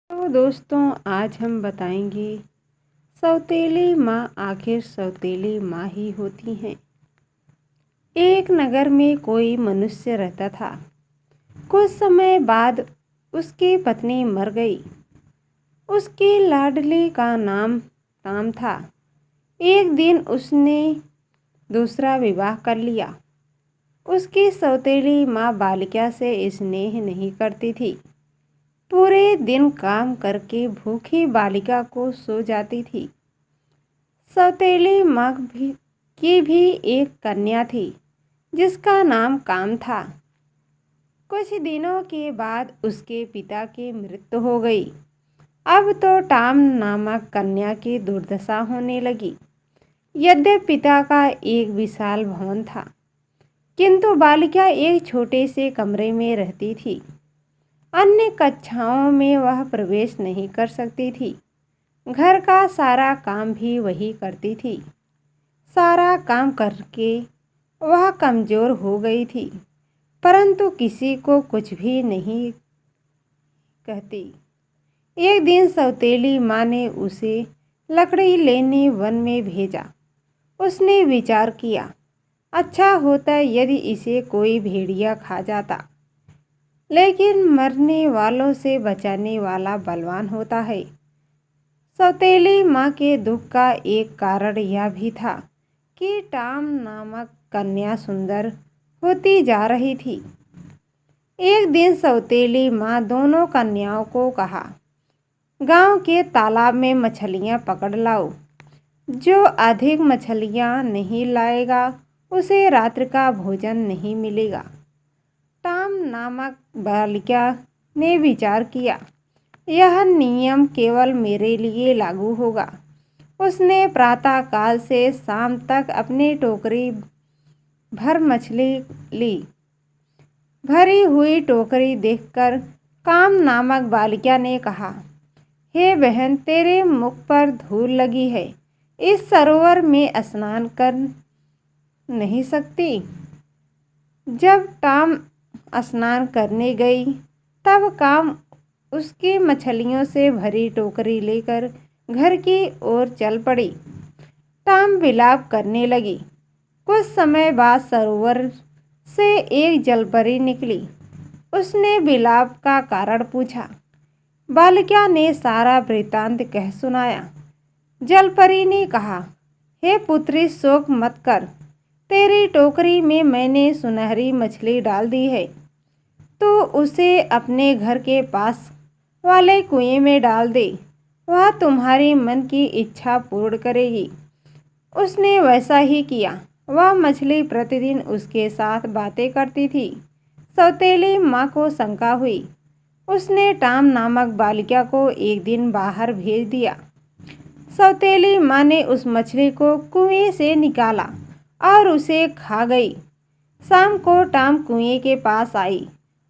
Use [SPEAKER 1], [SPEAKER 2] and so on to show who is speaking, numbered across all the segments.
[SPEAKER 1] तो दोस्तों आज हम बताएंगे सौतेली माँ आखिर सौतेली माँ ही होती हैं। एक नगर में कोई मनुष्य रहता था। कुछ समय बाद उसकी पत्नी मर गई। उसकी लाडली का नाम ताम था। एक दिन उसने दूसरा विवाह कर लिया। उसकी सौतेली माँ बालिका से स्नेह नहीं करती थी। पूरे दिन काम करके भूखी बालिका को सो जाती थी। सौतेली माँ की भी एक कन्या थी जिसका नाम काम था। कुछ दिनों के बाद उसके पिता की मृत्यु हो गई। अब तो टाम नामक कन्या की दुर्दशा होने लगी। यद्यपि पिता का एक विशाल भवन था, किंतु बालिका एक छोटे से कमरे में रहती थी। अन्य कक्षाओं में वह प्रवेश नहीं कर सकती थी। घर का सारा काम भी वही करती थी। सारा काम करके वह कमज़ोर हो गई थी, परंतु किसी को कुछ भी नहीं कहती। एक दिन सौतेली माँ ने उसे लकड़ी लेने वन में भेजा। उसने विचार किया, अच्छा होता यदि इसे कोई भेड़िया खा जाता, लेकिन मरने वालों से बचाने वाला बलवान होता है। सौतेली माँ के दुख का एक कारण यह भी था कि टाम नामक कन्या सुंदर होती जा रही थी। एक दिन सौतेली माँ दोनों कन्याओं को कहा, गांव के तालाब में मछलियाँ पकड़ लाओ। जो अधिक मछलियाँ नहीं लाएगा उसे रात्र का भोजन नहीं मिलेगा। टाम नामक बालिका ने विचार किया, यह नियम केवल मेरे लिए लागू होगा। उसने प्रातःकाल से शाम तक अपनी टोकरी भर मछली ली। भरी हुई टोकरी देखकर काम नामक बालिका ने कहा, हे बहन, तेरे मुख पर धूल लगी है, इस सरोवर में स्नान कर नहीं सकती। जब टाम स्नान करने गई तब काम उसकी मछलियों से भरी टोकरी लेकर घर की ओर चल पड़ी। टाम विलाप करने लगी। कुछ समय बाद सरोवर से एक जलपरी निकली। उसने विलाप का कारण पूछा। बालिका ने सारा वृत्तांत कह सुनाया। जलपरी ने कहा, हे पुत्री, शोक मत कर। तेरी टोकरी में मैंने सुनहरी मछली डाल दी है। तो उसे अपने घर के पास वाले कुएं में डाल दे। वह तुम्हारी मन की इच्छा पूर्ण करेगी। उसने वैसा ही किया। वह मछली प्रतिदिन उसके साथ बातें करती थी। सौतेली माँ को शंका हुई। उसने टाम नामक बालिका को एक दिन बाहर भेज दिया। सौतेली माँ ने उस मछली को कुएं से निकाला और उसे खा गई। शाम को टाम कुएं के पास आई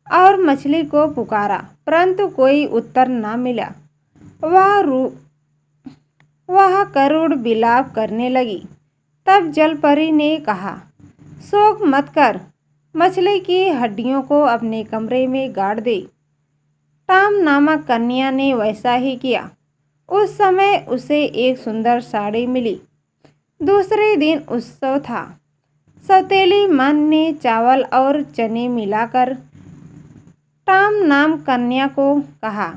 [SPEAKER 1] और मछली को पुकारा, परंतु कोई उत्तर न मिला। वह करुण विलाप करने लगी। तब जलपरी ने कहा, शोक मत कर, मछली की हड्डियों को अपने कमरे में गाड़ दे। टाम नामक कन्या ने वैसा ही किया। उस समय उसे एक सुंदर साड़ी मिली। दूसरे दिन उत्सव था। सौतेली माँ ने चावल और चने मिलाकर टाम नाम कन्या को कहा,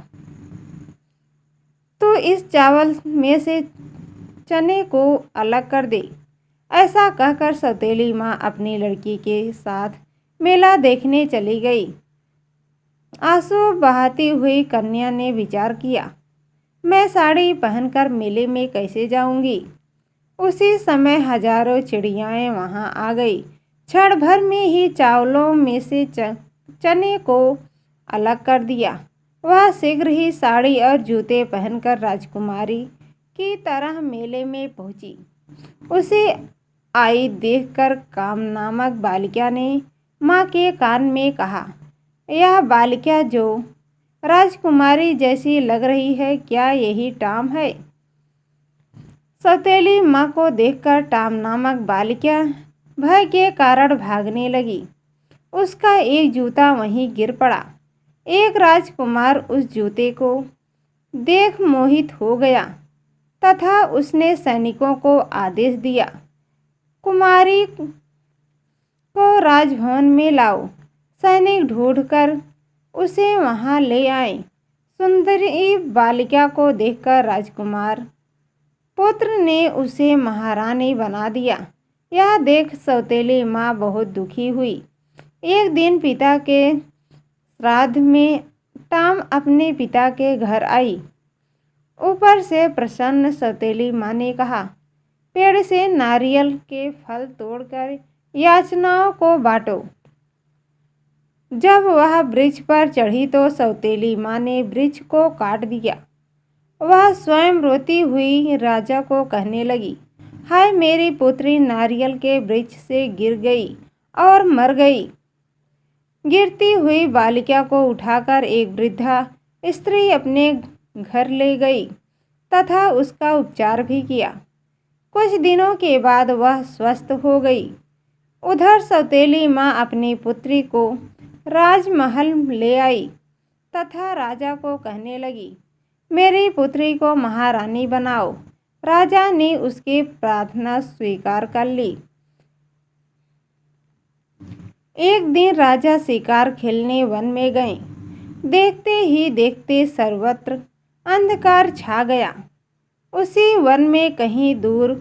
[SPEAKER 1] तो इस चावल में से चने को अलग कर दे। ऐसा कहकर सौतेली माँ अपनी लड़की के साथ मेला देखने चली गई। आंसू बहाती हुई कन्या ने विचार किया, मैं साड़ी पहनकर मेले में कैसे जाऊंगी। उसी समय हजारों चिड़ियाएं वहां आ गई। क्षण भर में ही चावलों में से चने को अलग कर दिया। वह शीघ्र ही साड़ी और जूते पहनकर राजकुमारी की तरह मेले में पहुंची। उसे आई देखकर काम नामक बालिका ने माँ के कान में कहा, यह बालिका जो राजकुमारी जैसी लग रही है, क्या यही टाम है। सौतेली माँ को देखकर टाम नामक बालिका भय के कारण भागने लगी। उसका एक जूता वहीं गिर पड़ा। एक राजकुमार उस जूते को देख मोहित हो गया तथा उसने सैनिकों को आदेश दिया, कुमारी को राजभवन में लाओ। सैनिक ढूंढकर उसे वहां ले आए। सुंदरी बालिका को देखकर राजकुमार पुत्र ने उसे महारानी बना दिया। यह देख सौतेली माँ बहुत दुखी हुई। एक दिन पिता के श्राद्ध में टाम अपने पिता के घर आई। ऊपर से प्रसन्न सौतेली माँ ने कहा, पेड़ से नारियल के फल तोड़कर याचनाओं को बांटो। जब वह वृक्ष पर चढ़ी तो सौतेली माँ ने वृक्ष को काट दिया। वह स्वयं रोती हुई राजा को कहने लगी, हाय मेरी पुत्री नारियल के वृक्ष से गिर गई और मर गई। गिरती हुई बालिका को उठाकर एक वृद्धा स्त्री अपने घर ले गई तथा उसका उपचार भी किया। कुछ दिनों के बाद वह स्वस्थ हो गई। उधर सौतेली माँ अपनी पुत्री को राजमहल ले आई तथा राजा को कहने लगी, मेरी पुत्री को महारानी बनाओ। राजा ने उसकी प्रार्थना स्वीकार कर ली। एक दिन राजा शिकार खेलने वन में गए। देखते ही देखते सर्वत्र अंधकार छा गया। उसी वन में कहीं दूर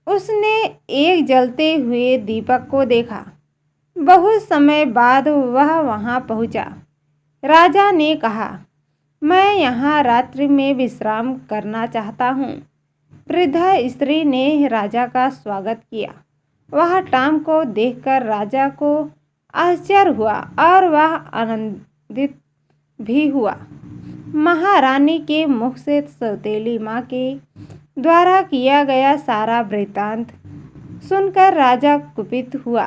[SPEAKER 1] उसने एक जलते हुए दीपक को देखा। बहुत समय बाद वह वहां पहुंचा। राजा ने कहा, मैं यहाँ रात्रि में विश्राम करना चाहता हूँ। वृद्धा स्त्री ने राजा का स्वागत किया। वह टाम को देखकर राजा को आश्चर्य हुआ और वह आनंदित भी हुआ। महारानी के मुख से सौतेली माँ के द्वारा किया गया सारा वृत्तांत सुनकर राजा कुपित हुआ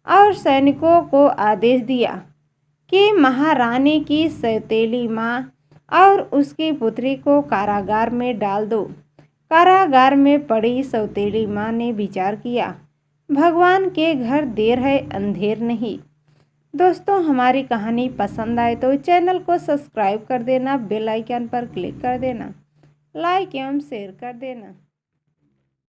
[SPEAKER 1] और सैनिकों को आदेश दिया कि महारानी की सौतेली माँ और उसकी पुत्री को कारागार में डाल दो। कारागार में पड़ी सौतेली माँ ने विचार किया, भगवान के घर देर है अंधेर नहीं। दोस्तों, हमारी कहानी पसंद आए तो चैनल को सब्सक्राइब कर देना, बेल आइकन पर क्लिक कर देना, लाइक एवं शेयर कर देना।